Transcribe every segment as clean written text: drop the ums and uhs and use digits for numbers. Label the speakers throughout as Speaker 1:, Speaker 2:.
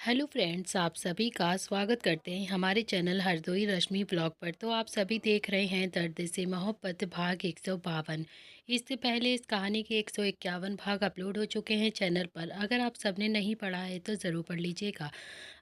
Speaker 1: Hello friends, आप सभी का स्वागत करते हैं हमारे चैनल हरदोई रश्मि ब्लॉग पर। तो आप सभी देख रहे हैं दर्द से मोहब्बत भाग 152। इससे पहले इस कहानी के 151 भाग अपलोड हो चुके हैं चैनल पर। अगर आप सबने नहीं पढ़ा है तो ज़रूर पढ़ लीजिएगा।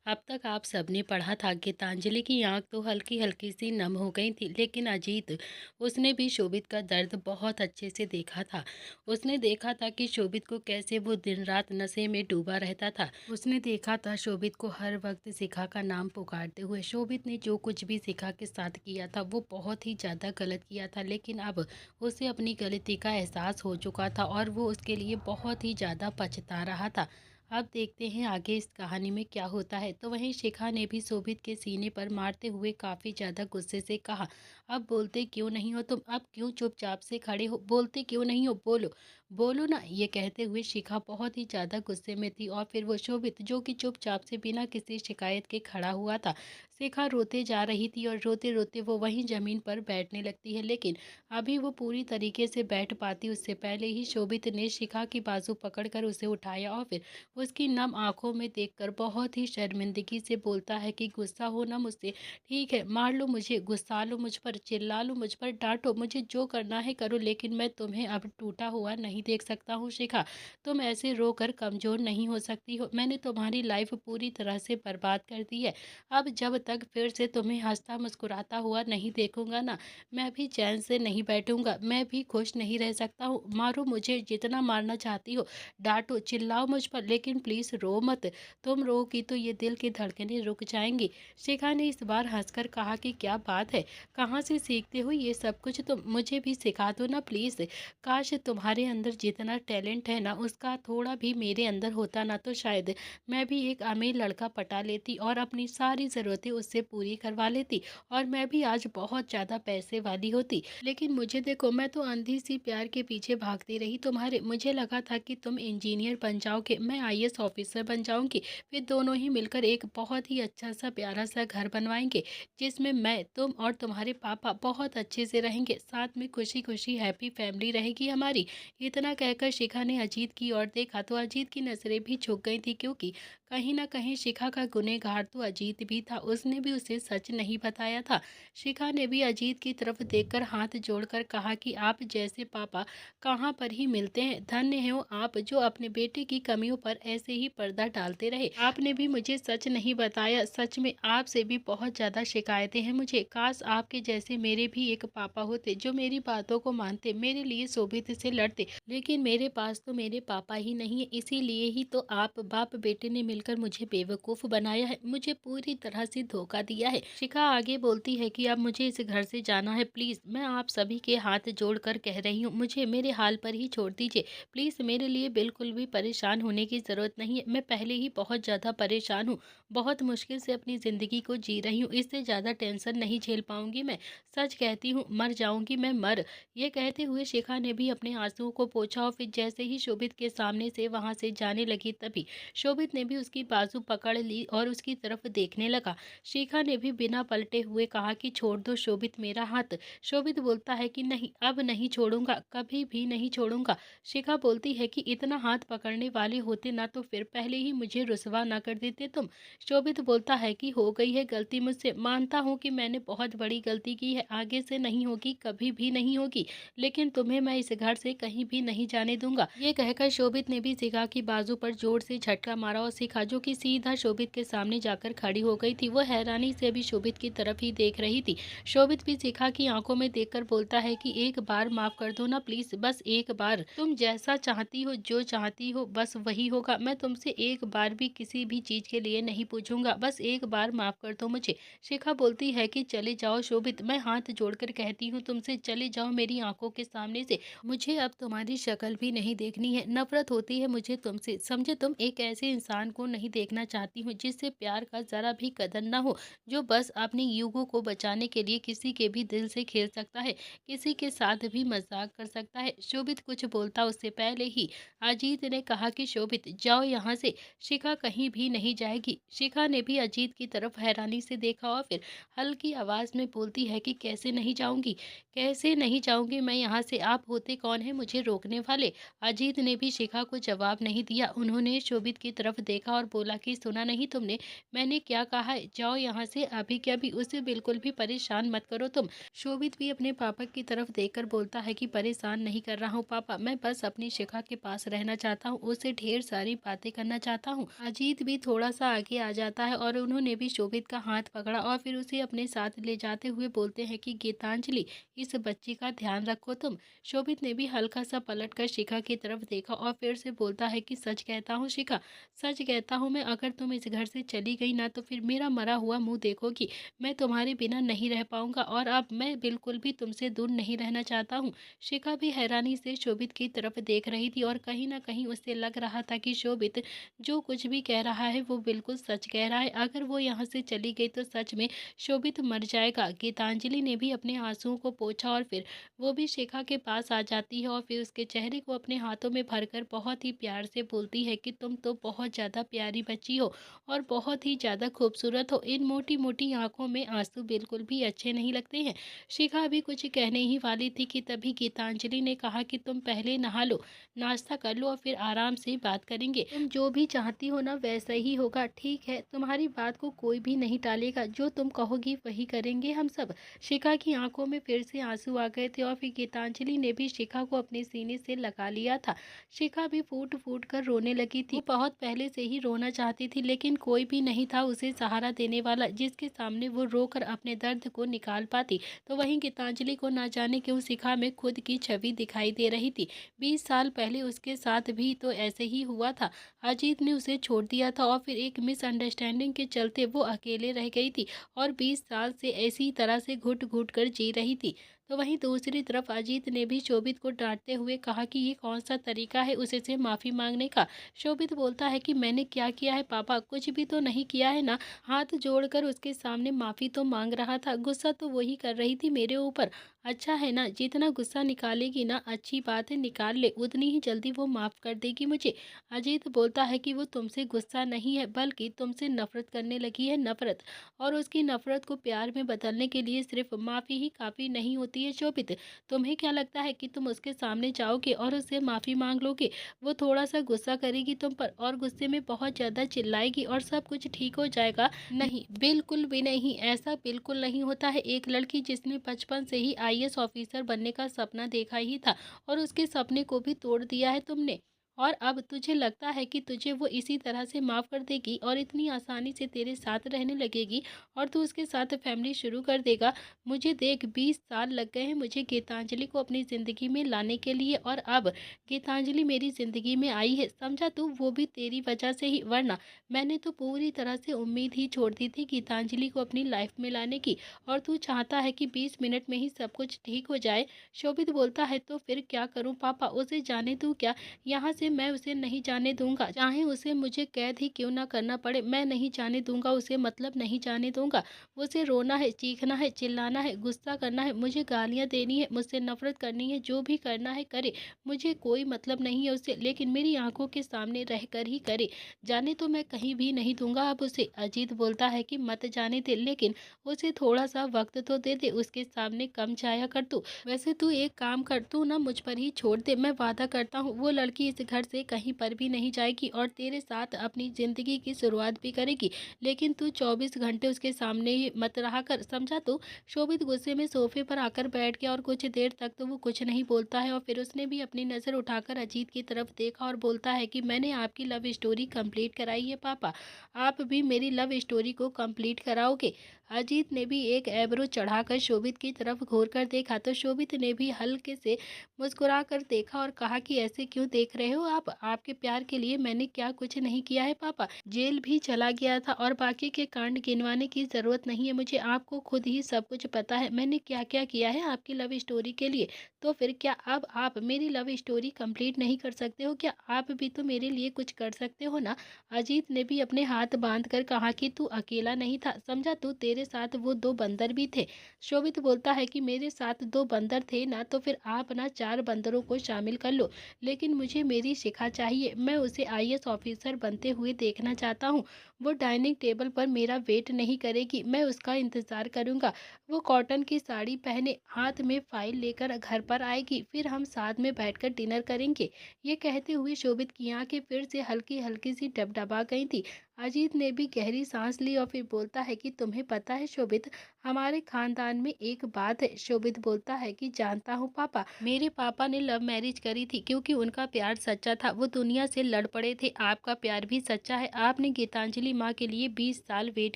Speaker 1: अब तक आप सबने पढ़ा था गीतांजलि की आंख तो हल्की हल्की सी नम हो गई थी, लेकिन अजीत उसने भी शोभित का दर्द बहुत अच्छे से देखा था। उसने देखा था कि शोभित को कैसे वो दिन रात नशे में डूबा रहता था। उसने देखा था शोभित को हर वक्त शिखा का नाम पुकारते हुए। शोभित ने जो कुछ भी शिखा के साथ किया था वो बहुत ही ज़्यादा गलत किया था, लेकिन अब उसे अपनी गलती का एहसास हो चुका था और वो उसके लिए बहुत ही ज़्यादा पछता रहा था। अब देखते हैं आगे इस कहानी में क्या होता है। तो वहीं शिखा ने भी शोभित के सीने पर मारते हुए काफ़ी ज़्यादा गुस्से से कहा, अब बोलते क्यों नहीं हो तुम? अब क्यों चुपचाप से खड़े हो? बोलते क्यों नहीं हो? बोलो, बोलो ना। ये कहते हुए शिखा बहुत ही ज़्यादा गुस्से में थी और फिर वो शोभित जो कि चुपचाप से बिना किसी शिकायत के खड़ा हुआ था। शिखा रोते जा रही थी और रोते रोते वो वहीं ज़मीन पर बैठने लगती है, लेकिन अभी वो पूरी तरीके से बैठ पाती उससे पहले ही शोभित ने शिखा की बाजू पकड़कर उसे उठाया और फिर उसकी नम आंखों में देखकर बहुत ही शर्मिंदगी से बोलता है कि गुस्सा हो ना मुझसे, ठीक है मार लो मुझे, गुस्सा लो मुझ पर, चिल्ला लो मुझ पर, डांटो मुझे, जो करना है करो, लेकिन मैं तुम्हें अब टूटा हुआ नहीं देख सकता हूँ शिखा। तुम ऐसे रोकर कमज़ोर नहीं हो सकती हो। मैंने तुम्हारी लाइफ पूरी तरह से बर्बाद कर दी है। अब जब तक फिर से तुम्हें हंसता मुस्कुराता हुआ नहीं देखूंगा ना, मैं भी चैन से नहीं बैठूंगा, मैं भी खुश नहीं रह सकता हूँ। मारो मुझे जितना मारना चाहती हो, डांटो चिल्लाओ मुझ पर, लेकिन प्लीज़ रो मत। तुम रोगी तो ये दिल की धड़कनें रुक जाएंगी। शिखा ने इस बार हंसकर कहा कि क्या बात है, कहाँ से सीखते हो ये सब कुछ? तुम मुझे भी सिखा दो ना प्लीज़। काश तुम्हारे अंदर जितना टैलेंट है ना उसका थोड़ा भी मेरे अंदर होता ना, तो शायद मैं भी एक अमीर लड़का पटा लेती और अपनी सारी ज़रूरतें उससे पूरी करवा लेती और मैं भी आज बहुत ज़्यादा पैसे वाली होती। लेकिन मुझे देखो, मैं तो अंधी सी प्यार के पीछे भागती रही तुम्हारे। मुझे लगा था कि तुम इंजीनियर बन जाओगे, मैं आईएएस ऑफिसर बन जाऊंगी, फिर दोनों ही मिलकर एक बहुत ही अच्छा सा प्यारा सा घर बनवाएंगे जिसमें मैं, तुम और तुम्हारे पापा बहुत अच्छे से रहेंगे, साथ में खुशी खुशी हैप्पी फैमिली रहेगी हमारी। इतना कहकर शिखा ने अजीत की ओर देखा तो अजीत की नजरें भी झुक गई थी, क्योंकि कहीं ना कहीं शिखा का गुनहगार तो अजीत भी था। उसने भी उसे सच नहीं बताया था। शिखा ने भी अजीत की तरफ देखकर हाथ जोड़कर कहा कि आप जैसे पापा कहाँ पर ही मिलते हैं। धन्य हो आप जो अपने बेटे की कमियों पर ऐसे ही पर्दा डालते रहे। आपने भी मुझे सच नहीं बताया। सच में आपसे भी बहुत ज़्यादा शिकायतें हैं मुझे। काश आपके जैसे मेरे भी एक पापा होते जो मेरी बातों को मानते, मेरे लिए शोभित से लड़ते, लेकिन मेरे पास तो मेरे पापा ही नहीं है। इसीलिए ही तो आप बाप बेटे ने मिलकर मुझे बेवकूफ़ बनाया है, मुझे पूरी तरह से धोखा दिया है। शिखा आगे बोलती है कि अब मुझे इस घर से जाना है। प्लीज़ मैं आप सभी के हाथ जोड़कर कह रही हूँ, मुझे मेरे हाल पर ही छोड़ दीजिए। प्लीज़ मेरे लिए बिल्कुल भी परेशान होने की ज़रूरत नहीं है। मैं पहले ही बहुत ज़्यादा परेशान हूँ, बहुत मुश्किल से अपनी ज़िंदगी को जी रही हूँ। इससे ज़्यादा टेंशन नहीं झेल पाऊंगी मैं। सच कहती हूँ, मर जाऊंगी मैं, मर। ये कहते हुए शिखा ने भी अपने आंसुओं को पोंछा और फिर जैसे ही शोभित के सामने से वहां से जाने लगी, तभी शोभित ने भी उसकी बाजू पकड़ ली और उसकी तरफ देखने लगा। शिखा ने भी बिना पलटे हुए कहा कि छोड़ दो शोभित मेरा हाथ। शोभित बोलता है कि नहीं, अब नहीं छोड़ूंगा, कभी भी नहीं छोड़ूंगा। शिखा बोलती है कि इतना हाथ पकड़ने वाले होते ना तो फिर पहले ही मुझे रुसवा ना कर देते तुम। शोभित बोलता है कि हो गई है गलती मुझसे, मानता हूँ कि मैंने बहुत बड़ी गलती की है, आगे से नहीं होगी, कभी भी नहीं होगी, लेकिन तुम्हें मैं इस घर से कहीं भी नहीं जाने दूंगा। ये कहकर शोभित ने भी शिखा की बाजू पर जोर से झटका मारा और शिखा जो कि सीधा शोभित के सामने जाकर खड़ी हो गई थी, वो हैरानी से अभी शोभित की तरफ ही देख रही थी। शोभित भी शिखा की आंखों में देखकर बोलता है कि एक बार माफ कर दो ना प्लीज, बस एक बार। तुम जैसा चाहती हो, जो चाहती हो बस वही होगा। मैं तुमसे एक बार भी किसी भी चीज के लिए नहीं पूछूंगा, बस एक बार माफ कर दो मुझे। शिखा बोलती है कि चले जाओ शोभित, मैं हाथ जोड़कर कहती हूँ तुमसे, चले जाओ मेरी आंखों के सामने से। मुझे अब तुम्हारी शक्ल भी नहीं देखनी है, नफरत होती है मुझे तुमसे। समझे, तुम एक ऐसे इंसान को नहीं देखना चाहती हूँ जिससे प्यार का जरा भी कदर न हो, जो बस अपनी ईगो को बचाने के लिए किसी के भी दिल से खेल सकता है, किसी के साथ भी मजाक कर सकता है। शोभित कुछ बोलता उससे पहले ही अजीत ने कहा कि शोभित जाओ यहाँ से। शिखा कहीं भी नहीं जाएगी। शिखा ने भी अजीत की तरफ हैरानी से देखा और फिर हल्की आवाज में बोलती है कि कैसे नहीं जाऊंगी, कैसे नहीं जाऊंगी मैं यहाँ से? आप होते कौन है मुझे रोकने रोकने वाले। अजीत ने भी शिखा को जवाब नहीं दिया। उन्होंने शोभित की तरफ देखा और बोला कि सुना नहीं तुमने, मैंने क्या कहा है, जाओ यहाँ से अभी के अभी, उसे बिल्कुल भी परेशान मत करो तुम। शोभित भी अपने पापा की तरफ देखकर बोलता है कि परेशान नहीं कर रहा हूँ पापा, मैं बस अपनी शिखा के पास रहना चाहता हूँ, उससे ढेर सारी बातें करना चाहता हूँ। अजीत भी थोड़ा सा आगे आ जाता है और उन्होंने भी शोभित का हाथ पकड़ा और फिर उसे अपने साथ ले जाते हुए बोलते हैं कि गीतांजलि, इस बच्ची का ध्यान रखो तुम। शोभित ने भी हल्का सा पलट कर शिखा की तरफ देखा और फिर से बोलता है कि सच कहता हूँ शिखा, सच कहता हूँ मैं, अगर तुम इस घर से चली गई ना तो फिर मेरा मरा हुआ मुंह देखोगी। मैं तुम्हारे बिना नहीं रह पाऊंगा और अब मैं बिल्कुल भी तुमसे दूर नहीं रहना चाहता हूँ। शिखा भी हैरानी से शोभित की तरफ देख रही थी और कहीं ना कहीं उसे लग रहा था कि शोभित जो कुछ भी कह रहा है वो बिल्कुल सच कह रहा है। अगर वो यहाँ से चली गई तो सच में शोभित मर जाएगा। गीतांजलि ने भी अपने आंसुओं को पोंछा और फिर वो भी शिखा के पास आ जाती है और फिर उसके चेहरे को अपने हाथों में भरकर बहुत ही प्यार से बोलती है कि तुम तो बहुत ज़्यादा प्यारी बच्ची हो और बहुत ही ज़्यादा खूबसूरत हो। इन मोटी मोटी आंखों में आंसू बिल्कुल भी अच्छे नहीं लगते हैं। शिखा अभी कुछ कहने ही वाली थी कि तभी गीतांजलि ने कहा कि तुम पहले नहा लो, नाश्ता कर लो और फिर आराम से बात करेंगे। तुम जो भी चाहती हो ना वैसा ही होगा, ठीक है? तुम्हारी बात को कोई भी नहीं टालेगा, जो तुम कहोगी वही करेंगे हम सब। शिखा की आंखों में फिर से आंसू आ गए थे और फिर गीतांजलि ने भी शिखा को अपने सीने से लगा लिया था। शिखा भी फूट फूट कर रोने लगी थी। वो बहुत पहले से ही रोना चाहती थी लेकिन कोई भी नहीं था उसे सहारा देने वाला जिसके सामने वो रोकर अपने दर्द को निकाल पाती। तो वहीं गीतांजलि को ना जाने क्यों शिखा में खुद की छवि दिखाई दे रही थी। 20 साल पहले उसके साथ भी तो ऐसे ही हुआ था। अजीत ने उसे छोड़ दिया था और फिर एक मिसअंडरस्टैंडिंग के चलते वो अकेले रह गई थी और 20 साल से ऐसी तरह से घुट घुट कर जी रही थी। तो वहीं दूसरी तरफ अजीत ने भी शोभित को डांटते हुए कहा कि ये कौन सा तरीका है उसे से माफ़ी मांगने का। शोभित बोलता है कि मैंने क्या किया है पापा, कुछ भी तो नहीं किया है ना। हाथ जोड़कर उसके सामने माफ़ी तो मांग रहा था, गुस्सा तो वही कर रही थी मेरे ऊपर। अच्छा है ना, जितना गुस्सा निकालेगी ना, अच्छी बात है निकाल ले, उतनी ही जल्दी वो माफ़ कर देगी मुझे। अजीत बोलता है कि वो तुमसे गुस्सा नहीं है बल्कि तुमसे नफरत करने लगी है, नफरत। और उसकी नफरत को प्यार में बदलने के लिए सिर्फ माफ़ी ही काफ़ी नहीं होती है शोभित। तुम्हें क्या लगता है कि तुम उसके सामने जाओगे और उससे माफ़ी मांग लोगे, वो थोड़ा सा गुस्सा करेगी तुम पर और गुस्से में बहुत ज़्यादा चिल्लाएगी और सब कुछ ठीक हो जाएगा? नहीं, बिल्कुल भी नहीं, ऐसा बिल्कुल नहीं होता है। एक लड़की जिसने बचपन से ही आईएएस ऑफिसर बनने का सपना देखा ही था और उसके सपने को भी तोड़ दिया है तुमने, और अब तुझे लगता है कि तुझे वो इसी तरह से माफ़ कर देगी और इतनी आसानी से तेरे साथ रहने लगेगी और तू उसके साथ फैमिली शुरू कर देगा? मुझे देख, 20 साल लग गए हैं मुझे गीतांजलि को अपनी ज़िंदगी में लाने के लिए और अब गीतांजलि मेरी ज़िंदगी में आई है, समझा तू? वो भी तेरी वजह से ही, वरना मैंने तो पूरी तरह से उम्मीद ही छोड़ दी थी गीतांजलि को अपनी लाइफ में लाने की, और तू चाहता है कि 20 मिनट में ही सब कुछ ठीक हो जाए। शोभित बोलता है तो फिर क्या करूँ पापा, उसे जाने दूँ क्या? यहाँ से मैं उसे नहीं जाने दूंगा, चाहे उसे मुझे कैद ही क्यों ना करना पड़े, मैं नहीं जाने दूंगा उसे, मतलब नहीं जाने दूंगा। उसे रोना है, चीखना है, चिल्लाना है, गुस्सा करना है, मुझे गालियां देनी है, मुझसे नफरत करनी है, जो भी करना है करे, मुझे कोई मतलब नहीं है उससे, लेकिन मेरी आंखों के सामने रहकर ही करे। जाने तो मैं कहीं भी नहीं दूंगा अब उसे। अजीत बोलता है कि मत जाने दे, लेकिन उसे थोड़ा सा वक्त तो दे दे, उसके सामने कम जाया कर तू। वैसे तू एक काम कर, तू ना मुझ पर ही छोड़ दे, मैं वादा करता हूँ वो लड़की इस घर से कहीं पर भी नहीं जाएगी और तेरे साथ अपनी जिंदगी की शुरुआत भी करेगी, लेकिन तू 24 घंटे उसके सामने ही मत रहा कर, समझा तू? शोभित गुस्से में सोफे पर आकर बैठ गया और कुछ देर तक तो वो कुछ नहीं बोलता है और फिर उसने भी अपनी नज़र उठाकर अजीत की तरफ देखा और बोलता है कि मैंने आपकी लव स्टोरी कंप्लीट कराई है पापा, आप भी मेरी लव स्टोरी को कंप्लीट कराओगे? अजीत ने भी एक एब्रो चढ़ाकर शोभित की तरफ घूर कर देखा तो शोभित ने भी हल्के से मुस्कुरा कर देखा और कहा कि ऐसे क्यों देख रहे हो आप, आपके प्यार के लिए मैंने क्या कुछ नहीं किया है पापा, जेल भी चला गया था और बाकी के कांड गिनवाने की जरूरत नहीं है मुझे, आपको खुद ही सब कुछ पता है मैंने क्या क्या किया है आपकी लव स्टोरी के लिए। तो फिर क्या अब आप मेरी लव स्टोरी कंप्लीट नहीं कर सकते हो क्या? आप भी तो मेरे लिए कुछ कर सकते हो ना। अजीत ने भी अपने हाथ बांध कर कहा कि तू अकेला नहीं था, समझा तू, तेरे साथ वो 2 बंदर भी थे। शोभित बोलता है कि मेरे साथ 2 बंदर थे ना, तो फिर आप ना 4 बंदरों को शामिल कर लो, लेकिन मुझे मेरी शिखा चाहिए, मैं उसे आईएएस ऑफिसर बनते हुए देखना चाहता हूँ। वो डाइनिंग टेबल पर मेरा वेट नहीं करेगी, मैं उसका इंतज़ार करूँगा। वो कॉटन की साड़ी पहने हाथ में फ़ाइल लेकर घर पर आएगी, फिर हम साथ में बैठकर डिनर करेंगे। ये कहते हुए शोभित की आंखें फिर से हल्की-हल्की सी डबडबा गई थीं। अजीत ने भी गहरी सांस ली और फिर बोलता है कि तुम्हें पता है शोभित, हमारे खानदान में एक बात है। शोभित बोलता है कि जानता हूँ पापा, मेरे पापा ने लव मैरिज करी थी क्योंकि उनका प्यार सच्चा था। वो दुनिया से लड़ पड़े थे। आपका प्यार भी सच्चा है। आपने गीतांजलि माँ के लिए 20 साल वेट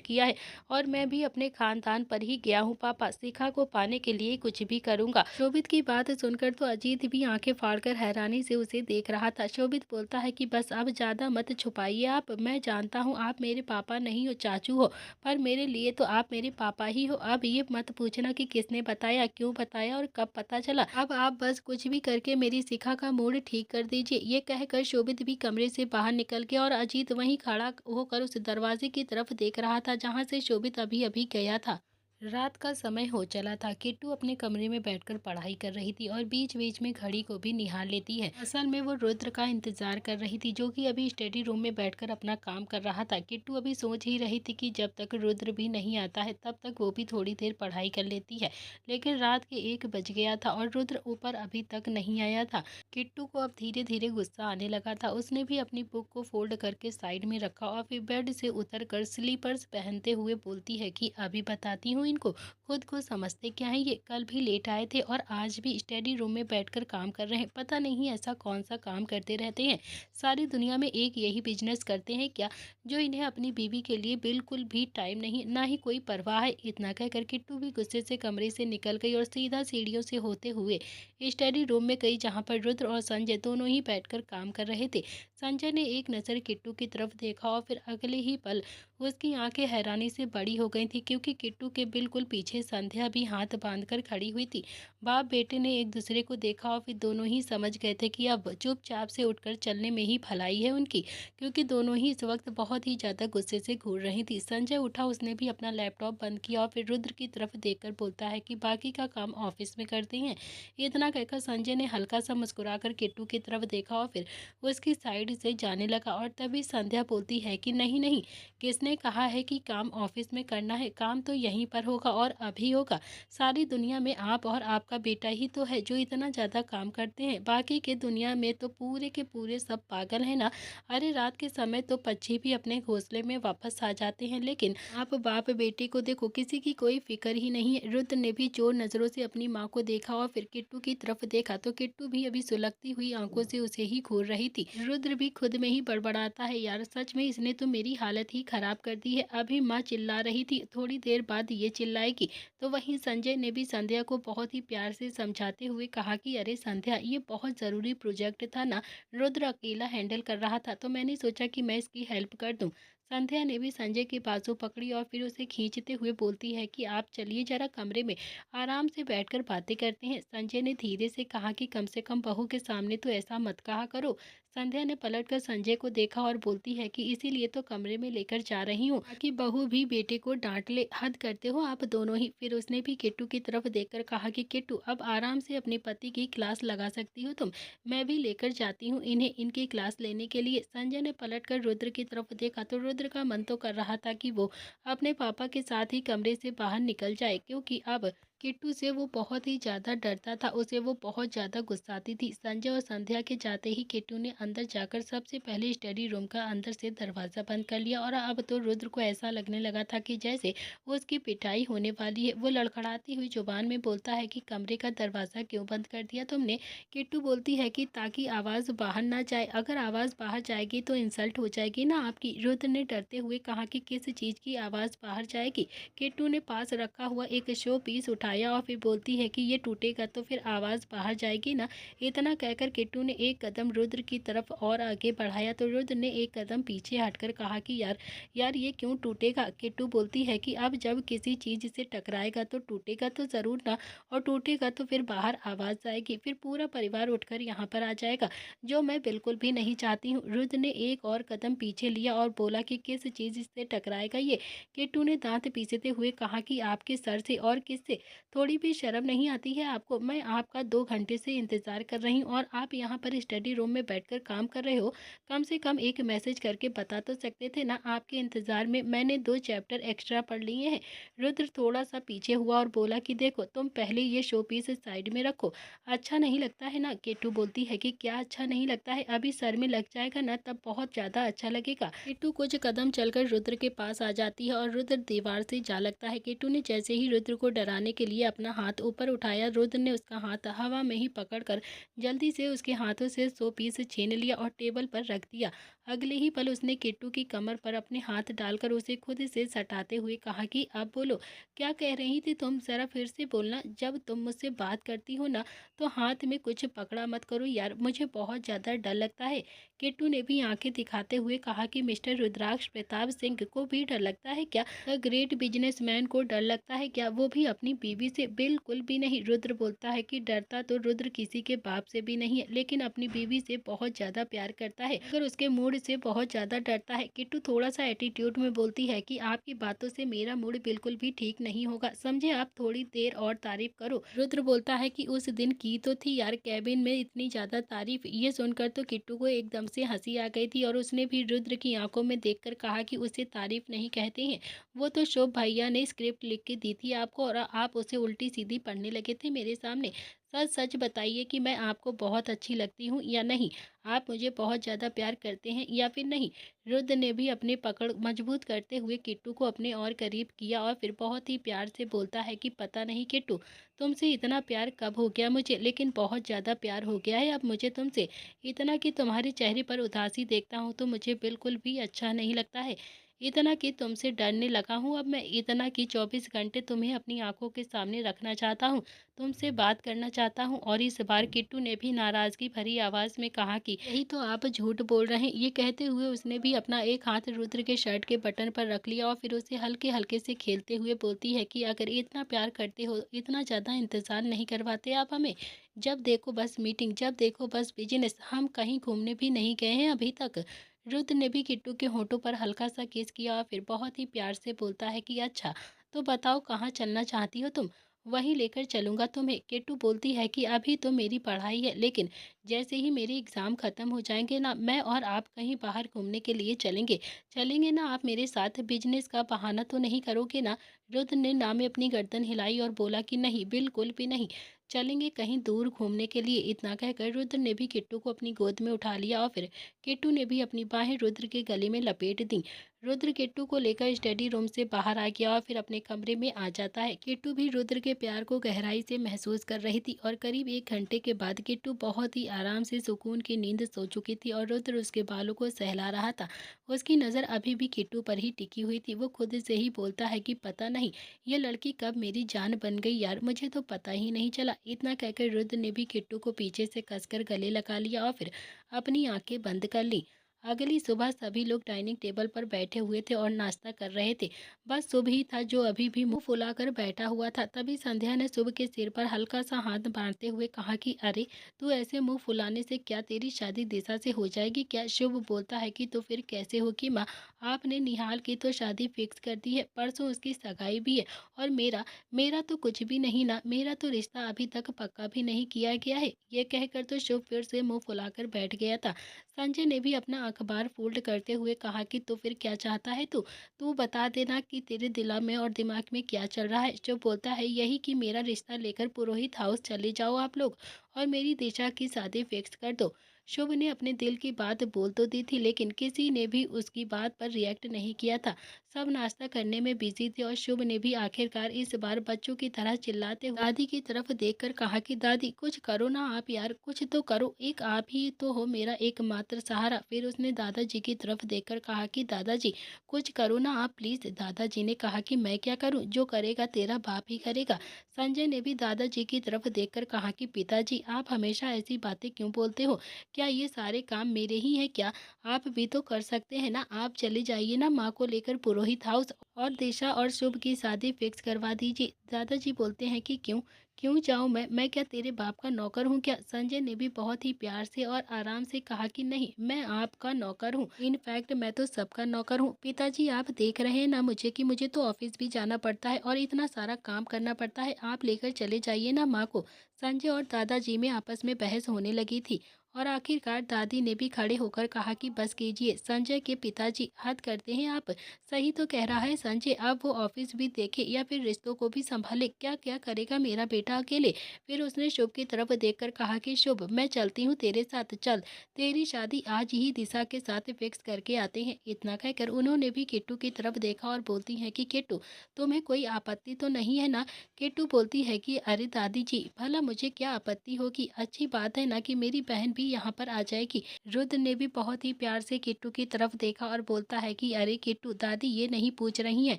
Speaker 1: किया है और मैं भी अपने खानदान पर ही गया हूँ पापा। शिखा को पाने के लिए कुछ भी करूँगा। शोभित की बात सुनकर तो अजीत भी आंखें फाड़कर हैरानी से उसे देख रहा था। शोभित बोलता है कि बस अब ज्यादा मत छुपाइए आप। मैं जानता हूँ आप मेरे पापा नहीं हो, चाचू हो, पर मेरे लिए तो आप मेरे पापा ही हो। अब ये मत पूछना कि किसने बताया, क्यों बताया और कब पता चला। अब आप बस कुछ भी करके मेरी शिखा का मूड ठीक कर दीजिए। ये कहकर शोभित भी कमरे से बाहर निकल गया और अजीत वहीं खड़ा होकर उस दरवाजे की तरफ देख रहा था जहां से शोभित अभी अभी गया था। रात का समय हो चला था। किट्टू अपने कमरे में बैठकर पढ़ाई कर रही थी और बीच बीच में घड़ी को भी निहार लेती है। असल में वो रुद्र का इंतजार कर रही थी जो कि अभी स्टडी रूम में बैठकर अपना काम कर रहा था। किट्टू अभी सोच ही रही थी कि जब तक रुद्र भी नहीं आता है तब तक वो भी थोड़ी देर पढ़ाई कर लेती है, लेकिन रात के 1 बज गया था और रुद्र ऊपर अभी तक नहीं आया था। किट्टू को अब धीरे धीरे गुस्सा आने लगा था। उसने भी अपनी बुक को फोल्ड करके साइड में रखा और फिर बेड से उतरकर स्लीपर्स पहनते हुए बोलती है कि अभी बताती हूँ इनको, खुद को समझते क्या है ये। कल भी लेट आए थे और आज भी स्टडी रूम में बैठकर काम कर रहे हैं। पता नहीं ऐसा कौन सा काम करते रहते हैं। सारी दुनिया में एक यही बिजनेस करते हैं क्या जो इन्हें अपनी बीवी के लिए बिल्कुल भी टाइम नहीं, ना ही कोई परवाह है। इतना कहकर किट्टू भी गुस्से से कमरे से निकल गई और सीधा सीढ़ियों से होते हुए स्टडी रूम में गई जहाँ पर रुद्र और संजय दोनों ही बैठकर काम कर रहे थे। संजय ने एक नज़र किट्टू की तरफ देखा और फिर अगले ही पल उसकी आंखें हैरानी से बड़ी हो गई थी क्योंकि किट्टू के बिल्कुल पीछे संध्या भी हाथ बांधकर खड़ी हुई थी। बाप बेटे ने एक दूसरे को देखा और फिर दोनों ही समझ गए थे कि अब चुपचाप से उठकर चलने में ही भलाई है उनकी, क्योंकि दोनों ही इस वक्त बहुत ही ज्यादा गुस्से से घूर रही थी। संजय उठा, उसने भी अपना लैपटॉप बंद किया और फिर रुद्र की तरफ देखकर बोलता है कि बाकी का काम ऑफिस में करते हैं। इतना कहकर संजय ने हल्का सा मुस्कुराकर किट्टू की तरफ देखा और फिर उसकी साइड से जाने लगा और तभी संध्या बोलती है कि नहीं नहीं, किसने कहा है कि काम ऑफिस में करना है? काम तो यहीं पर होगा और अभी होगा। सारी दुनिया में आप और आपका बेटा ही तो है जो इतना ज़्यादा काम करते हैं। बाकी के दुनिया में तो पूरे के पूरे सब पागल है ना। अरे रात के समय तो पक्षी भी अपने घोंसले में वापस आ जाते हैं, लेकिन आप बाप बेटे को देखो, किसी की कोई फिक्र ही नहीं है। रुद्र ने भी चोर नज़रों से अपनी माँ को देखा और फिर किट्टू की तरफ देखा तो किट्टू भी अभी सुलगती हुई आंखों से उसे ही घूर रही थी। रुद्र भी खुद में ही बड़बड़ाता है, यार सच में इसने तो मेरी हालत ही खराब कर दी है। अभी माँ चिल्ला रही थी, थोड़ी देर बाद ये चिल्लाएगी। तो वहीं संजय ने भी संध्या को बहुत ही प्यार से समझाते हुए कहा कि अरे संध्या, ये बहुत ज़रूरी प्रोजेक्ट था ना, रुद्र अकेला हैंडल कर रहा था तो मैंने सोचा कि मैं इसकी हेल्प कर दूं। संध्या ने भी संजय की बाजू पकड़ी और फिर उसे खींचते हुए बोलती है कि आप चलिए जरा कमरे में आराम से बैठकर बातें करते हैं। संजय ने धीरे से कहा कि कम से कम बहू के सामने तो ऐसा मत कहा करो। संध्या ने पलटकर संजय को देखा और बोलती है कि इसीलिए तो कमरे में लेकर जा रही हूँ ताकि बहू भी बेटे को डांट ले। हद करते हो आप दोनों ही। फिर उसने भी किट्टू की तरफ देखकर कहा कि किट्टू, अब आराम से अपने पति की क्लास लगा सकती हो तुम, मैं भी लेकर जाती हूँ इन्हें इनकी क्लास लेने के लिए। संजय ने पलटकर रुद्र की तरफ देखा तो रुद्र का मन तो कर रहा था कि वो अपने पापा के साथ ही कमरे से बाहर निकल जाए, क्योंकि अब किट्टू से वो बहुत ही ज़्यादा डरता था, उसे वो बहुत ज़्यादा गुस्साती थी। संजय और संध्या के जाते ही किट्टू ने अंदर जाकर सबसे पहले स्टडी रूम का अंदर से दरवाज़ा बंद कर लिया और अब तो रुद्र को ऐसा लगने लगा था कि जैसे उसकी पिटाई होने वाली है। वो लड़खड़ाती हुई जुबान में बोलता है कि कमरे का दरवाज़ा क्यों बंद कर दिया तुमने? किट्टू बोलती है कि ताकि आवाज़ बाहर ना जाए, अगर आवाज़ बाहर जाएगी तो इंसल्ट हो जाएगी ना आपकी। रुद्र ने डरते हुए कहा कि किस चीज़ की आवाज़ बाहर जाएगी? किट्टू ने पास रखा हुआ एक शो पीस उठाया और फिर बोलती है कि ये टूटेगा तो फिर आवाज़ बाहर जाएगी ना। इतना कहकर किट्टू ने एक कदम रुद्र की तरफ और आगे बढ़ाया तो रुद्र ने एक कदम पीछे हटकर कहा कि यार यार ये क्यों टूटेगा? किट्टू बोलती है कि अब जब किसी चीज़ से टकराएगा तो टूटेगा तो ज़रूर ना, और टूटेगा तो फिर बाहर आवाज़ आएगी, फिर पूरा परिवार उठकर यहाँ पर आ जाएगा, जो मैं बिल्कुल भी नहीं चाहती हूँ। रुद्र ने एक और कदम पीछे लिया और बोला कि किस चीज़ से टकराएगा ये? किट्टू ने दांत पीसते हुए कहा कि आपके सर से। और किससे? थोड़ी भी शर्म नहीं आती है आपको? मैं आपका 2 घंटे से इंतज़ार कर रही हूँ और आप यहाँ पर स्टडी रूम में बैठकर काम कर रहे हो। कम से कम एक मैसेज करके बता तो सकते थे ना, आपके इंतज़ार में मैंने 2 चैप्टर एक्स्ट्रा पढ़ लिए हैं। रुद्र थोड़ा-सा पीछे हुआ और बोला कि देखो, तुम पहले ये शो पीस साइड में रखो। अच्छा नहीं लगता है ना? किट्टू बोलती है कि क्या अच्छा नहीं लगता है? अभी सर में लग जाएगा ना, तब बहुत ज़्यादा अच्छा लगेगा। किट्टू कुछ कदम चलकर रुद्र के पास आ जाती है और रुद्र दीवार से जा लगता है। किट्टू ने जैसे ही रुद्र को डराने के लिए अपना हाथ ऊपर उठाया, रुद्र ने उसका हाथ हवा में ही पकड़कर जल्दी से उसके हाथों से शो पीस छीन लिया और टेबल पर रख दिया। अगले ही पल उसने किट्टू की कमर पर अपने हाथ डालकर उसे खुद से सटाते हुए कहा कि अब बोलो, क्या कह रही थी तुम? ज़रा फिर से बोलना। जब तुम मुझसे बात करती हो ना, तो हाथ में कुछ पकड़ा मत करो यार, मुझे बहुत ज़्यादा डर लगता है। किट्टू ने भी आंखें दिखाते हुए कहा कि मिस्टर रुद्राक्ष प्रताप सिंह को भी डर लगता है क्या? द ग्रेट बिजनेसमैन को डर लगता है क्या? वो भी अपनी बीवी से? बिल्कुल भी नहीं। रुद्र बोलता है कि डरता तो रुद्र किसी के बाप से भी नहीं है, लेकिन अपनी बीवी से बहुत ज़्यादा प्यार करता है, अगर उसके मूड से बहुत ज़्यादा डरता है। किट्टू थोड़ा सा एटीट्यूड में बोलती है कि आपकी बातों से मेरा मूड बिल्कुल भी ठीक नहीं होगा, समझे? आप थोड़ी देर और तारीफ करो। रुद्र बोलता है कि उस दिन की तो थी यार कैबिन में इतनी ज़्यादा तारीफ। ये सुनकर तो किट्टू को एकदम से हंसी आ गई थी और उसने भी रुद्र की आंखों में देखकर कहा कि उसे तारीफ नहीं कहते हैं, वो तो शोभ भैया ने स्क्रिप्ट लिख के दी थी आपको और आप उसे उल्टी सीधी पढ़ने लगे थे मेरे सामने। सच सच बताइए कि मैं आपको बहुत अच्छी लगती हूँ या नहीं? आप मुझे बहुत ज़्यादा प्यार करते हैं या फिर नहीं? रुद्र ने भी अपनी पकड़ मजबूत करते हुए किट्टू को अपने और करीब किया और फिर बहुत ही प्यार से बोलता है कि पता नहीं किट्टू, तुमसे इतना प्यार कब हो गया मुझे, लेकिन बहुत ज़्यादा प्यार हो गया है अब मुझे तुमसे। इतना कि तुम्हारे चेहरे पर उदासी देखता हूँ तो मुझे बिल्कुल भी अच्छा नहीं लगता है। इतना कि तुमसे डरने लगा हूँ अब मैं। इतना कि 24 घंटे तुम्हें अपनी आंखों के सामने रखना चाहता हूँ, तुमसे बात करना चाहता हूँ। और इस बार किट्टू ने भी नाराज़गी भरी आवाज़ में कहा कि यही तो आप झूठ बोल रहे हैं। ये कहते हुए उसने भी अपना एक हाथ रुद्र के शर्ट के बटन पर रख लिया और फिर उसे हल्के-हल्के से खेलते हुए बोलती है कि अगर इतना प्यार करते हो, इतना ज़्यादा इंतज़ार नहीं करवाते आप हमें? जब देखो बस मीटिंग, जब देखो बस बिज़नेस, हम कहीं घूमने भी नहीं गए हैं अभी तक। रुद्र ने भी किट्टू के होठों पर हल्का सा किस किया और फिर बहुत ही प्यार से बोलता है कि अच्छा, तो बताओ कहाँ चलना चाहती हो तुम? वहीं लेकर चलूँगा तुम्हें। किट्टू बोलती है कि अभी तो मेरी पढ़ाई है, लेकिन जैसे ही मेरे एग्ज़ाम ख़त्म हो जाएँगे ना, मैं और आप कहीं बाहर घूमने के लिए चलेंगे। चलेंगे ना आप मेरे साथ? बिज़नेस का बहाना तो नहीं करोगे ना? रुद्र ने ना में अपनी गर्दन हिलाई और बोला कि नहीं, बिल्कुल भी नहीं। चलेंगे कहीं दूर घूमने के लिए। इतना कहकर रुद्र ने भी किट्टू को अपनी गोद में उठा लिया और फिर किट्टू ने भी अपनी बाहें रुद्र के गले में लपेट दी। रुद्र किट्टू को लेकर स्टडी रूम से बाहर आ गया और फिर अपने कमरे में आ जाता है। किट्टू भी रुद्र के प्यार को गहराई से महसूस कर रही थी और करीब 1 घंटे के बाद किट्टू बहुत ही आराम से सुकून की नींद सो चुकी थी और रुद्र उसके बालों को सहला रहा था। उसकी नज़र अभी भी किट्टू पर ही टिकी हुई थी। वो खुद से ही बोलता है कि पता नहीं ये लड़की कब मेरी जान बन गई यार, मुझे तो पता ही नहीं चला। इतना कहकर रुद्र ने भी किट्टू को पीछे से कसकर गले लगा लिया और फिर अपनी आंखें बंद कर ली। अगली सुबह सभी लोग डाइनिंग टेबल पर बैठे हुए थे और नाश्ता कर रहे थे। बस शुभ ही था जो अभी भी मुंह फुलाकर बैठा हुआ था। तभी संध्या ने शुभ के सिर पर हल्का सा हाथ मारते हुए कहा कि अरे, तू ऐसे मुंह फुलाने से क्या तेरी शादी दिशा से हो जाएगी क्या? शुभ बोलता है कि तो फिर कैसे होगी माँ? आपने निहाल की तो शादी फिक्स कर दी है, परसों उसकी सगाई भी है। और मेरा मेरा तो कुछ भी नहीं ना, मेरा तो रिश्ता अभी तक पक्का भी नहीं किया गया है। ये कहकर तो शुभ फिर से मुंह फुलाकर बैठ गया था। संजय ने भी अपना अखबार फोल्ड करते हुए कहा कि तो फिर क्या चाहता है तू? तू बता देना कि तेरे दिला में और दिमाग में क्या चल रहा है। जो बोलता है यही कि मेरा रिश्ता लेकर पुरोहित हाउस चले जाओ आप लोग और मेरी दिशा की शादी फिक्स कर दो। शुभ ने अपने दिल की बात बोल तो दी थी, लेकिन किसी ने भी उसकी बात पर रिएक्ट नहीं किया था। सब नाश्ता करने में बिजी थे और शुभ ने भी आखिरकार इस बार बच्चों की तरह चिल्लाते हुए दादी की तरफ देखकर कहा कि दादी कुछ करो ना आप यार, कुछ तो करो, एक आप ही तो हो मेरा एकमात्र सहारा। फिर उसने दादाजी की तरफ देखकर कहा कि दादाजी कुछ करो ना आप प्लीज। दादाजी ने कहा कि मैं क्या करूं, जो करेगा तेरा बाप ही करेगा। संजय ने भी दादाजी की तरफ देखकर कहा कि पिताजी आप हमेशा ऐसी बातें क्यों बोलते हो? क्या ये सारे काम मेरे ही हैं क्या? आप भी तो कर सकते हैं ना। आप चले जाइए ना माँ को लेकर पुरोहित हाउस और दिशा और शुभ की शादी फिक्स करवा दीजिए। दादाजी बोलते हैं कि क्यों क्यों जाऊँ मैं क्या तेरे बाप का नौकर हूँ क्या? संजय ने भी बहुत ही प्यार से और आराम से कहा कि नहीं, मैं आपका नौकर हूँ। इनफैक्ट मैं तो सबका नौकर हूँ। पिताजी आप देख रहे हैं ना मुझे कि मुझे तो ऑफिस भी जाना पड़ता है और इतना सारा काम करना पड़ता है। आप लेकर चले जाइए ना माँ को। संजय और दादाजी में आपस में बहस होने लगी थी और आखिरकार दादी ने भी खड़े होकर कहा कि बस कीजिए। संजय के पिताजी हद करते हैं आप। सही तो कह रहा है संजय, अब वो ऑफिस भी देखे या फिर रिश्तों को भी संभाले। क्या क्या करेगा मेरा बेटा अकेले। फिर उसने शुभ की तरफ देखकर कहा कि शुभ, मैं चलती हूँ तेरे साथ, चल तेरी शादी आज ही दिशा के साथ फिक्स करके आते हैं। इतना कहकर उन्होंने भी किट्टू की तरफ देखा और बोलती हैं कि किट्टू, तुम्हें कोई आपत्ति तो नहीं है ना। किट्टू बोलती है कि अरे दादी जी, भला मुझे क्या आपत्ति होगी, अच्छी बात है ना कि मेरी बहन भी यहाँ पर आ जाएगी। रुद्र ने भी बहुत ही प्यार से किट्टू की तरफ देखा और बोलता है कि अरे किट्टू, दादी ये नहीं पूछ रही हैं,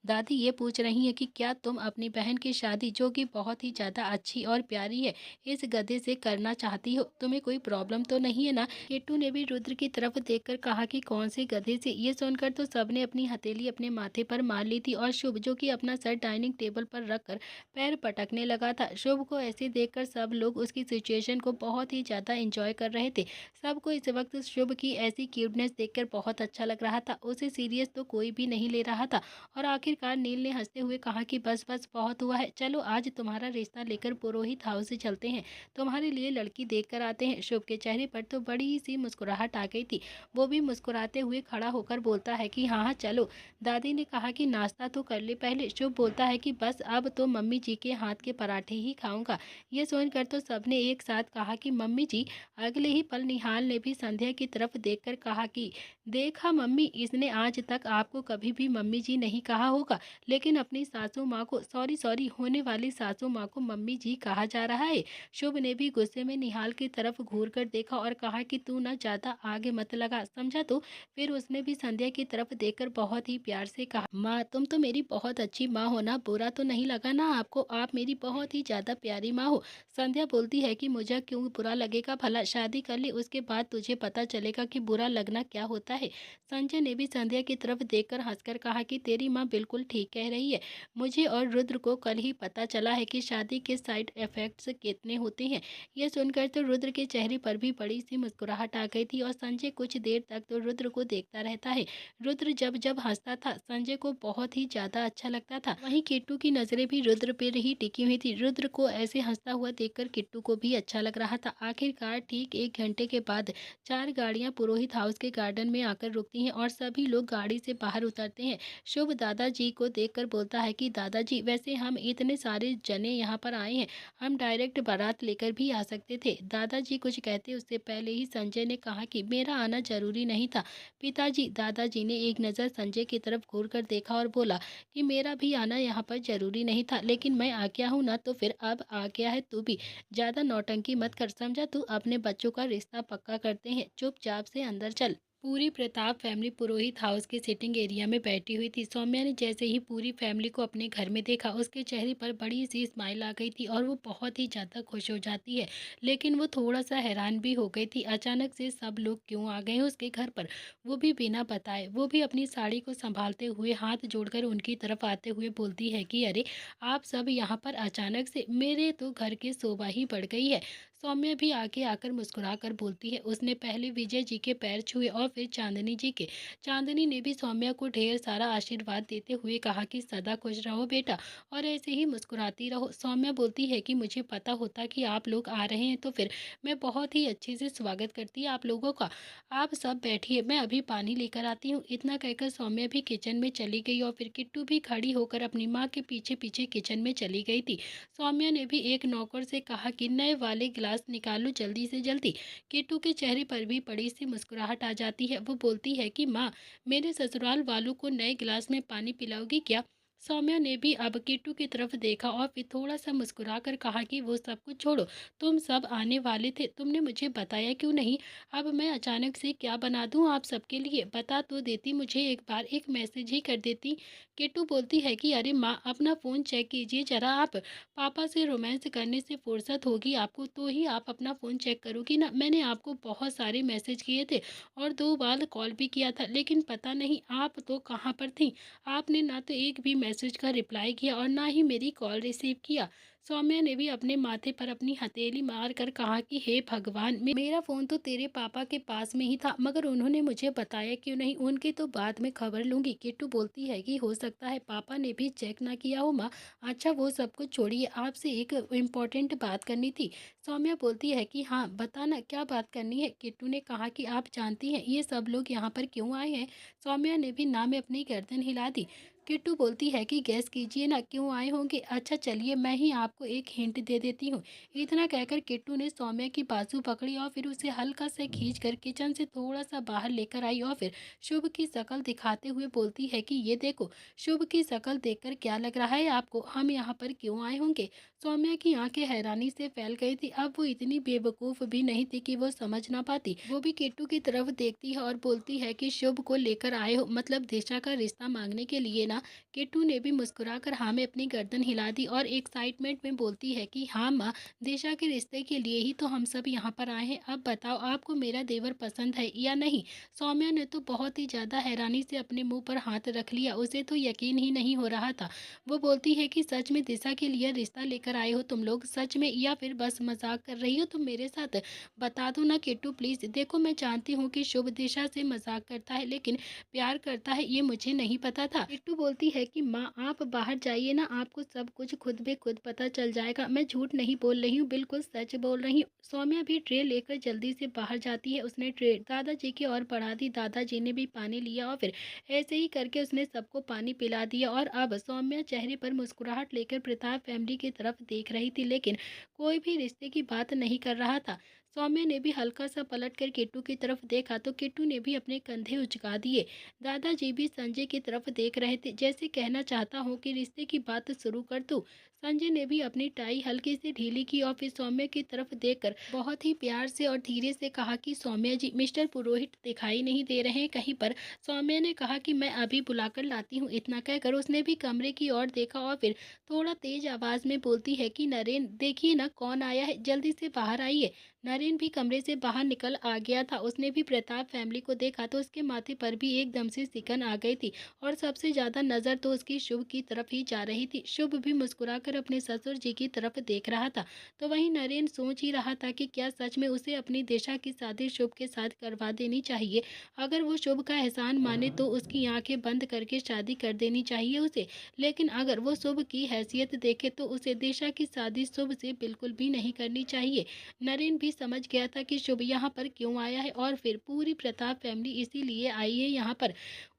Speaker 1: दादी ये पूछ रही हैं कि क्या तुम अपनी बहन की शादी, जो कि बहुत ही ज़्यादा अच्छी और प्यारी है, इस गधे से करना चाहती हो? तुम्हें कोई प्रॉब्लम तो नहीं है ना? किट्टू ने भी रुद्र की तरफ देखकर कहा कि कौन से गधे से। ये सुनकर तो सबने अपनी हथेली अपने माथे पर मार ली थी और शुभ, जो कि अपना सर डाइनिंग टेबल पर रखकर पैर पटकने लगा था। शुभ को ऐसे देखकर सब लोग उसकी सिचुएशन को बहुत ही ज़्यादा एंजॉय कर रहे थे। सबको इस वक्त शुभ की ऐसी क्यूटनेस देखकर बहुत अच्छा लग रहा था। उसे सीरियस तो कोई भी नहीं ले रहा था। और आखिरकार नील ने हंसते हुए कहा कि बस बस बहुत हुआ है, चलो आज तुम्हारा रिश्ता लेकर पुरोहित हाउस से चलते हैं, तुम्हारे लिए लड़की देख कर आते हैं। शुभ के चेहरे पर तो बड़ी सी मुस्कुराहट आ गई थी। वो भी मुस्कुराते हुए खड़ा होकर बोलता है कि हाँ हाँ चलो। दादी ने कहा कि नाश्ता तो कर ले पहले। शुभ बोलता है कि बस अब तो मम्मी जी के हाथ के पराठे ही खाऊंगा। ये सुनकर तो सबने एक साथ कहा कि मम्मी जी। अगले ही पल निहाल ने भी संध्या की तरफ देखकर कहा कि देखा मम्मी, इसने आज तक आपको कभी भी मम्मी जी नहीं कहा होगा, लेकिन अपनी सासू माँ को, सॉरी सॉरी, होने वाली सासू माँ को मम्मी जी कहा जा रहा है। शुभ ने भी गुस्से में निहाल की तरफ घूर कर देखा और कहा कि तू ना ज़्यादा आगे मत लगा, समझा तो। फिर उसने भी संध्या की तरफ देखकर बहुत ही प्यार से कहा, माँ तुम तो मेरी बहुत अच्छी माँ हो ना, बुरा तो नहीं लगा ना आपको, आप मेरी बहुत ही ज़्यादा प्यारी माँ हो। संध्या बोलती है कि मुझे क्यों बुरा लगेगा, भला शादी कर ले उसके बाद तुझे पता चलेगा कि बुरा लगना क्या होता है। संजय ने भी संध्या की तरफ देखकर हंसकर कहा कि तेरी माँ बिल्कुल ठीक कह रही है। मुझे और रुद्र को कल ही पता चला है कि शादी के साइड इफेक्ट्स कितने होते हैं। यह सुनकर तो रुद्र के चेहरे पर भी बड़ी सी मुस्कुराहट आ गई थी और संजय कुछ देर तक तो रुद्र को देखता रहता है। रुद्र जब जब हंसता था संजय को बहुत ही ज्यादा अच्छा लगता था। वहीं किट्टू की नजरें भी रुद्र पर ही टिकी हुई थी। रुद्र को ऐसे हंसता हुआ देखकर किट्टू को भी अच्छा लग रहा था। आखिरकार ठीक 1 घंटे के बाद 4 गाड़ियां पुरोहित हाउस के गार्डन में आकर रुकती हैं और सभी लोग गाड़ी से बाहर उतरते हैं। शुभ दादाजी को देखकर बोलता है कि दादाजी, वैसे हम इतने सारे जने यहाँ पर आए हैं, हम डायरेक्ट बारात लेकर भी आ सकते थे। दादाजी कुछ कहते उससे पहले ही संजय ने कहा कि मेरा आना जरूरी नहीं था पिताजी। दादाजी ने एक नज़र संजय की तरफ घूर कर देखा और बोला कि मेरा भी आना यहाँ पर जरूरी नहीं था, लेकिन मैं आ गया हूँ ना, तो फिर अब आ गया है तू भी। ज़्यादा नौटंकी मत कर, समझा तू। अपने बच्चों का रिश्ता पक्का करते हैं, चुपचाप से अंदर चल। पूरी प्रताप फैमिली पुरोहित हाउस के सिटिंग एरिया में बैठी हुई थी। सौम्या ने जैसे ही पूरी फैमिली को अपने घर में देखा, उसके चेहरे पर बड़ी सी स्माइल आ गई थी और वो बहुत ही ज़्यादा खुश हो जाती है। लेकिन वो थोड़ा सा हैरान भी हो गई थी, अचानक से सब लोग क्यों आ गए हैं उसके घर पर, वो भी बिना बताए। वो भी अपनी साड़ी को संभालते हुए हाथ जोड़कर उनकी तरफ आते हुए बोलती है कि अरे आप सब यहाँ पर अचानक से, मेरे तो घर की शोभा ही बढ़ गई है। सौम्या भी आगे आकर मुस्कुरा कर बोलती है। उसने पहले विजय जी के पैर छुए और फिर चांदनी जी के। चांदनी ने भी सौम्या को ढेर सारा आशीर्वाद देते हुए कहा कि सदा खुश रहो बेटा और ऐसे ही मुस्कुराती रहो। सौम्या बोलती है कि मुझे पता होता कि आप लोग आ रहे हैं तो फिर मैं बहुत ही अच्छे से स्वागत करती आप लोगों का। आप सब बैठिए, मैं अभी पानी लेकर आती हूँ। इतना कहकर सौम्या भी किचन में चली गई और फिर किट्टू भी खड़ी होकर अपनी माँ के पीछे पीछे किचन में चली गई थी। सौम्या ने भी एक नौकर से कहा कि नए वाले गिलास निकालो जल्दी से जल्दी। किट्टू के चेहरे पर भी बड़ी सी मुस्कुराहट आ जाती है। वो बोलती है कि माँ, मेरे ससुराल वालों को नए गिलास में पानी पिलाओगी क्या। सौम्या ने भी अब किट्टू की तरफ देखा और फिर थोड़ा सा मुस्कुरा कर कहा कि वो सब कुछ छोड़ो, तुम सब आने वाले थे, तुमने मुझे बताया क्यों नहीं। अब मैं अचानक से क्या बना दूं आप सबके लिए, बता तो देती, मुझे एक बार एक मैसेज ही कर देती। किट्टू बोलती है कि अरे माँ, अपना फ़ोन चेक कीजिए जरा आप, पापा से रोमांस करने से फुर्सत होगी आपको तो ही आप अपना फ़ोन चेक करोगी ना। मैंने आपको बहुत सारे मैसेज किए थे और 2 बार कॉल भी किया था, लेकिन पता नहीं आप तो कहाँ पर थीं। आपने ना तो एक भी मैसेज का रिप्लाई किया और ना ही मेरी कॉल रिसीव किया। सौम्या ने भी अपने माथे पर अपनी हथेली मार कर कहा कि हे भगवान, मेरा फ़ोन तो तेरे पापा के पास में ही था, मगर उन्होंने मुझे बताया क्यों नहीं? उनकी तो बाद में खबर लूँगी। किट्टू बोलती है कि हो सकता है पापा ने भी चेक ना किया हो माँ। अच्छा वो सब कुछ छोड़िए, आपसे एक इम्पोर्टेंट बात करनी थी। सौम्या बोलती है कि हाँ, बताना क्या बात करनी है? किट्टू ने कहा कि आप जानती हैं ये सब लोग यहाँ पर क्यों आए हैं? सौम्या ने भी ना में अपनी गर्दन हिला दी। किट्टू बोलती है कि गैस कीजिए ना, क्यों आए होंगे? अच्छा चलिए मैं ही आपको एक हिंट दे देती हूँ। इतना कहकर किट्टू ने सौम्या की बाजू पकड़ी और फिर उसे हल्का से खींचकर किचन से थोड़ा सा बाहर लेकर आई और फिर शुभ की शक्ल दिखाते हुए बोलती है कि ये देखो, शुभ की शक्ल देखकर क्या लग रहा है आपको? हम यहाँ पर क्यों आए होंगे? सौम्या की आंखें हैरानी से फैल गई थी। अब वो इतनी बेवकूफ़ भी नहीं थी कि वो समझ ना पाती। वो भी किट्टू की तरफ देखती है और बोलती है कि शुभ को लेकर आए हो, मतलब दिशा का रिश्ता मांगने के लिए ना? किट्टू ने भी मुस्कुराकर हाँ में अपनी गर्दन हिला दी और एक्साइटमेंट में बोलती है कि हाँ माँ, दिशा के रिश्ते के लिए ही तो हम सब यहाँ पर आए हैं। अब बताओ आपको मेरा देवर पसंद है या नहीं? सौम्या ने तो बहुत ही ज़्यादा हैरानी से अपने मुंह पर हाथ रख लिया। उसे तो यकीन ही नहीं हो रहा था। वो बोलती है कि सच में दिशा के लिए रिश्ता लेकर आए हो तुम लोग? सच में, या फिर बस मजाक कर रही हो तुम मेरे साथ? बता दो ना किट्टू प्लीज़। देखो मैं जानती हूँ कि शुभ दिशा से मजाक करता है, लेकिन प्यार करता है ये मुझे नहीं पता था। किट्टू बोलती है कि माँ आप बाहर जाइए ना, आपको सब कुछ खुद ब खुद पता चल जाएगा। मैं झूठ नहीं बोल रही हूँ, बिल्कुल सच बोल रही हूँ। सौम्या भी ट्रे लेकर जल्दी से बाहर जाती है। उसने ट्रे दादाजी की ओर बढ़ा दी। दादाजी ने भी पानी लिया और फिर ऐसे ही करके उसने सबको पानी पिला दिया। और अब सौम्या चेहरे पर मुस्कुराहट लेकर प्रताप फैमिली की तरफ देख रही थी, लेकिन कोई भी रिश्ते की बात नहीं कर रहा था। सौम्या ने भी हल्का सा पलट कर किट्टू की तरफ देखा तो किट्टू ने भी अपने कंधे उचका दिए। दादाजी भी संजय की तरफ देख रहे थे, जैसे कहना चाहता हूँ कि रिश्ते की बात शुरू कर दूं। संजय ने भी अपनी टाई हल्की से ढीली की और फिर सौम्या की तरफ देखकर बहुत ही प्यार से और धीरे से कहा कि सौम्या जी, मिस्टर पुरोहित दिखाई नहीं दे रहे हैं कहीं पर? सौम्या ने कहा कि मैं अभी बुलाकर लाती हूँ। इतना कहकर उसने भी कमरे की ओर देखा और फिर थोड़ा तेज आवाज में बोलती है कि नरेन देखिए ना कौन आया है, जल्दी से बाहर आइए। नरेन भी कमरे से बाहर निकल आ गया था। उसने भी प्रताप फैमिली को देखा तो उसके माथे पर भी एकदम से सिकन आ गई थी और सबसे ज्यादा नजर तो उसकी शुभ की तरफ ही जा रही थी। शुभ भी मुस्कुराकर अपने ससुर जी की तरफ देख रहा था। तो वहीं नरेन सोच ही रहा था कि क्या सच में उसे अपनी दिशा की शादी शुभ के साथ करवा देनी चाहिए। अगर वो शुभ का एहसान माने तो उसकी आंखें बंद करके शादी कर देनी चाहिए उसे, लेकिन अगर वो शुभ की हैसियत देखे तो उसे दिशा की शादी शुभ से बिल्कुल भी नहीं करनी चाहिए। नरेन भी समझ गया था कि शुभ यहाँ पर क्यों आया है और फिर पूरी प्रताप फैमिली इसीलिए आई है यहाँ पर।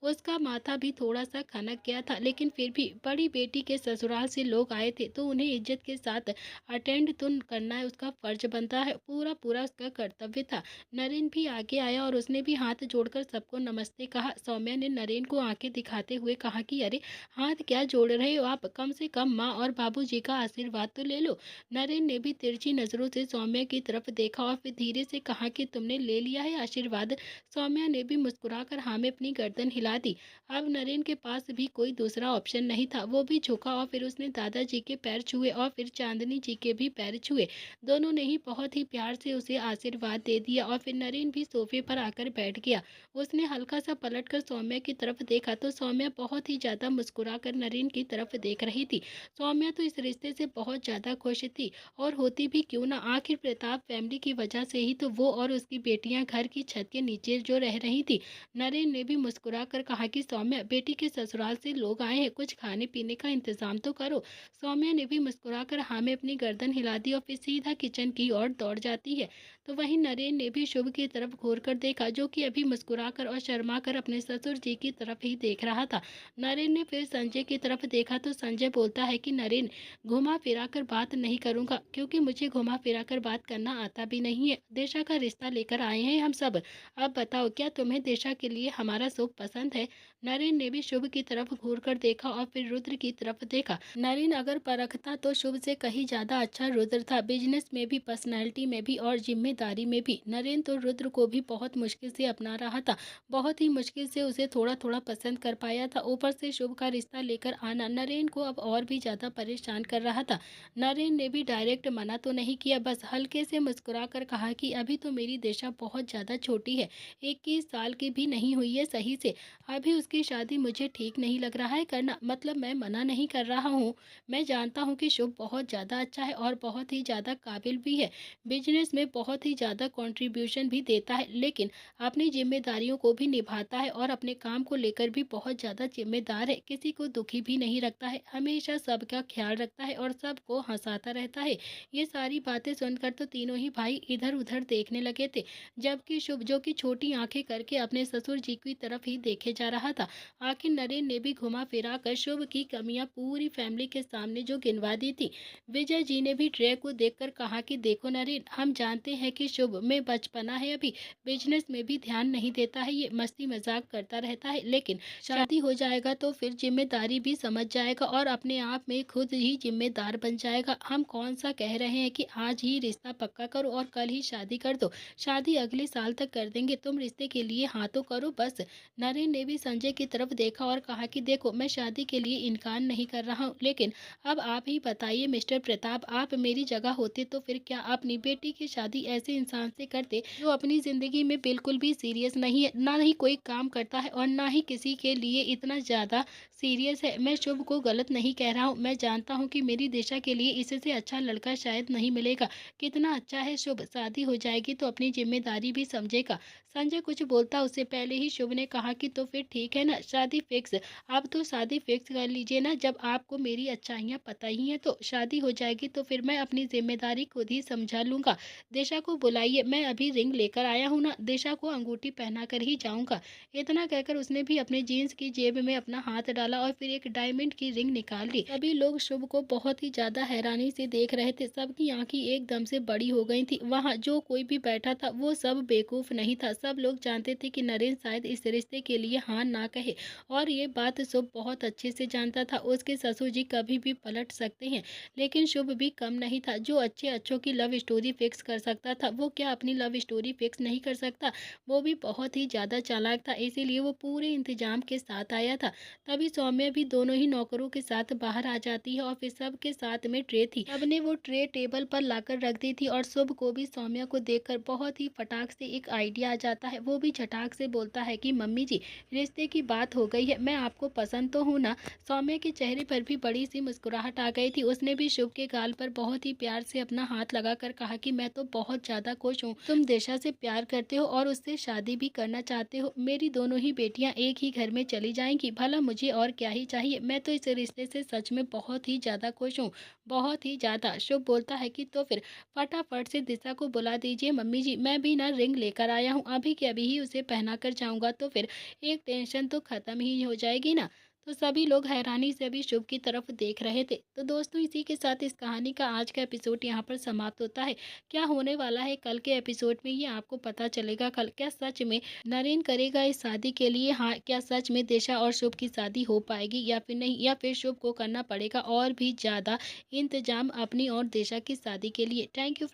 Speaker 1: उसका माथा भी थोड़ा सा खनक गया था, लेकिन फिर भी बड़ी बेटी के ससुराल से लोग आए थे तो उन्हें इज्जत के साथ अटेंड तो करना है, उसका फर्ज बनता है, पूरा पूरा उसका कर्तव्य था। नरेन भी आगे आया और उसने भी हाथ जोड़कर सबको नमस्ते कहा। सौम्या ने नरेन को आंखें दिखाते हुए कहा कि अरे हाथ क्या जोड़ रहे हो आप, कम से कम माँ और बाबूजी का आशीर्वाद तो ले लो। नरेन ने भी तिरछी नजरों से सौम्या की तरफ देखा और फिर धीरे से कहा कि तुमने ले लिया है आशीर्वाद? सौम्या ने भी मुस्कुराकर हाँ में अपनी गर्दन हिला दी। अब नरेन के पास भी कोई दूसरा ऑप्शन नहीं था। वो भी झुका और फिर उसने दादाजी के पैर छुए और फिर चांदनी जी के भी पैर छुए। दोनों ने ही बहुत ही प्यार से उसे आशीर्वाद दे दिया और फिर नरेन भी सोफे पर आकर बैठ गया। उसने हल्का सा पलट कर सौम्या की तरफ देखा तो सौम्या बहुत ही ज्यादा मुस्कुरा कर नरेन की तरफ देख रही थी। सौम्या तो इस रिश्ते से बहुत ज्यादा खुश थी, और होती भी क्यों ना, आखिर प्रताप फैमिली की वजह से ही तो वो और उसकी बेटियां घर की छत के नीचे जो रह रही थी। नरेन ने भी मुस्कुरा कर कहा कि सौम्या बेटी के ससुराल से लोग आए हैं, कुछ खाने पीने का इंतजाम तो करो। सौम्या ने भी मुस्कुरा कर हाँ में अपनी गर्दन हिला दी और फिर सीधा किचन की ओर दौड़ जाती है। तो वहीं नरेन ने भी शुभ की तरफ घूर कर देखा, जो कि अभी मुस्कुरा कर और शर्मा कर अपने ससुर जी की तरफ ही देख रहा था। नरेन ने फिर संजय की तरफ देखा तो संजय बोलता है कि नरेन, घुमा फिरा कर बात नहीं करूंगा, क्योंकि मुझे घुमा फिरा कर बात करना आता भी नहीं है। दिशा का रिश्ता लेकर आए हैं हम सब। अब बताओ क्या तुम्हें दिशा के लिए हमारा शुभ पसंद है? नरेन ने भी शुभ की तरफ घूर कर देखा और फिर रुद्र की तरफ देखा। नरेन अगर परखता तो शुभ से कहीं ज्यादा अच्छा रुद्र था, बिजनेस में भी, पर्सनैलिटी में भी और जिम्मेदारी में भी। नरेन तो रुद्र को भी बहुत मुश्किल से अपना रहा था, बहुत ही मुश्किल से उसे थोड़ा थोड़ा पसंद कर पाया था। ऊपर से शुभ का रिश्ता लेकर आना नरेन को अब और भी ज्यादा परेशान कर रहा था। नरेन ने भी डायरेक्ट मना तो नहीं किया, बस हल्के से मुस्कुरा कर कहा कि अभी तो मेरी दिशा बहुत ज्यादा छोटी है, 21 साल की भी नहीं हुई है सही से। अभी उसकी शादी मुझे ठीक नहीं लग रहा है करना। मतलब मैं मना नहीं कर रहा हूँ। मैं जानता हूँ कि शुभ बहुत ज़्यादा अच्छा है और बहुत ही ज़्यादा काबिल भी है। बिज़नेस में बहुत ही ज़्यादा कंट्रीब्यूशन भी देता है, लेकिन अपनी ज़िम्मेदारियों को भी निभाता है और अपने काम को लेकर भी बहुत ज़्यादा ज़िम्मेदार है। किसी को दुखी भी नहीं रखता है, हमेशा सबका ख़्याल रखता है और सबको हँसाता रहता है। ये सारी बातें सुनकर तो तीनों ही भाई इधर-उधर देखने लगे थे, जबकि शुभ जो कि छोटी आँखें करके अपने ससुर जी की तरफ ही देखे जा रहा था। आखिर नरेन ने भी घुमा-फिरा कर शुभ की कमियाँ पूरी फैमिली के सामने जो गिनवा दी थी। विजय जी ने भी ट्रे को देखकर कहा कि देखो नरेन, हम जानते हैं कि शुभ में बचपना है अभी, बिज़नेस में भी ध्यान नहीं देता है, ये मस्ती-मज़ाक करता रहता है, लेकिन शादी हो जाएगा तो फिर ज़िम्मेदारी भी समझ जाएगा और अपने आप में खुद ही ज़िम्मेदार बन जाएगा। हम कौन-सा कह रहे हैं कि आज ही रिश्ता पक्का करो और कल ही शादी कर दो। शादी अगले साल तक कर देंगे, तुम रिश्ते के लिए हाँ तो करो बस। नरेन ने भी संजय की तरफ देखा और कहा कि देखो, मैं शादी के लिए इनकार नहीं कर रहा हूँ, लेकिन अब आप ही बताइए मिस्टर प्रताप, आप मेरी जगह होते तो फिर क्या अपनी बेटी की शादी ऐसे इंसान से करते जो अपनी ज़िंदगी में बिल्कुल भी सीरियस नहीं है, ना ही कोई काम करता है और ना ही किसी के लिए इतना ज़्यादा सीरियस है। मैं शुभ को गलत नहीं कह रहा हूँ, मैं जानता हूँ कि मेरी दिशा के लिए इससे अच्छा लड़का शायद नहीं मिलेगा। कितना अच्छा है शुभ, शादी हो जाएगी तो अपनी ज़िम्मेदारी भी समझेगा। संजय कुछ बोलता उससे पहले ही शुभ ने कहा कि तो फिर ठीक है ना, शादी फिक्स। अब तो शादी फिक्स कर लीजिए ना, जब आपको मेरी अच्छाइयाँ पता ही हैं तो शादी हो जाएगी तो फिर मैं अपनी ज़िम्मेदारी खुद ही समझा लूँगा। दिशा को बुलाइए, मैं अभी रिंग लेकर आया हूँ ना, दिशा को अंगूठी पहना कर ही जाऊँगा। इतना कहकर उसने भी अपने जीन्स की जेब में अपना हाथ डाला और फिर एक डायमंड की रिंग निकाल ली। सभी लोग शुभ को बहुत ही ज़्यादा हैरानी से देख रहे थे, सबकी आँखें एकदम से बड़ी हो गई थी। वहाँ जो कोई भी बैठा था वो सब बेवकूफ़ नहीं था, सब लोग जानते थे कि नरेन शायद इस रिश्ते के लिए हाँ ना कहे और ये बात शुभ बहुत अच्छे से जानता था। उसके ससुर जी कभी भी पलट सकते हैं, लेकिन शुभ भी कम नहीं था। जो अच्छे-अच्छों की लव स्टोरी फिक्स कर सकता था, वो क्या अपनी लव स्टोरी फिक्स नहीं कर सकता? वो भी बहुत ही ज़्यादा चालाक था, इसीलिए वो पूरे इंतज़ाम के साथ आया था। तभी सौम्या भी दोनों ही नौकरों के साथ बाहर आ जाती है और फिर सबके साथ में ट्रे थी। सबने वो ट्रे टेबल पर लाकर रख दी थी और शुभ को भी सौम्या को देखकर बहुत ही फटाक से एक आइडिया आ जाता है। वो भी झटाक से बोलता है कि मम्मी जी, रिश्ते की बात हो गई है, मैं आपको पसंद तो हूँ ना? सौम्या के चेहरे पर भी बड़ी सी मुस्कुराहट आ गई थी। उसने भी शुभ के गाल पर बहुत ही प्यार से अपना हाथ लगाकर कहा कि मैं तो बहुत ज़्यादा खुश हूँ। तुम दिशा से प्यार करते हो और उससे शादी भी करना चाहते हो। मेरी दोनों ही बेटियाँ एक ही घर में चली जाएंगी, भला मुझे और क्या ही चाहिए। मैं तो इस रिश्ते से सच में बहुत ही ज़्यादा खुश हूँ, बहुत ही ज़्यादा। शुभ बोलता है कि तो फिर फटाफट से दिशा को बुला दीजिए मम्मी जी, मैं भी ना रिंग लेकर आया हूँ, अभी के अभी ही उसे पहना कर जाऊँगा तो फिर एक टेंशन तो ख़त्म ही हो जाएगी ना। तो सभी लोग हैरानी से अभी शुभ की तरफ देख रहे थे। तो दोस्तों, इसी के साथ इस कहानी का आज का एपिसोड यहाँ पर समाप्त होता है। क्या होने वाला है कल के एपिसोड में, ये आपको पता चलेगा कल। क्या सच में नरेन करेगा इस शादी के लिए हाँ? क्या सच में दिशा और शुभ की शादी हो पाएगी या फिर नहीं? या फिर शुभ को करना पड़ेगा और भी ज़्यादा इंतजाम अपनी और दिशा की शादी के लिए? Thank you.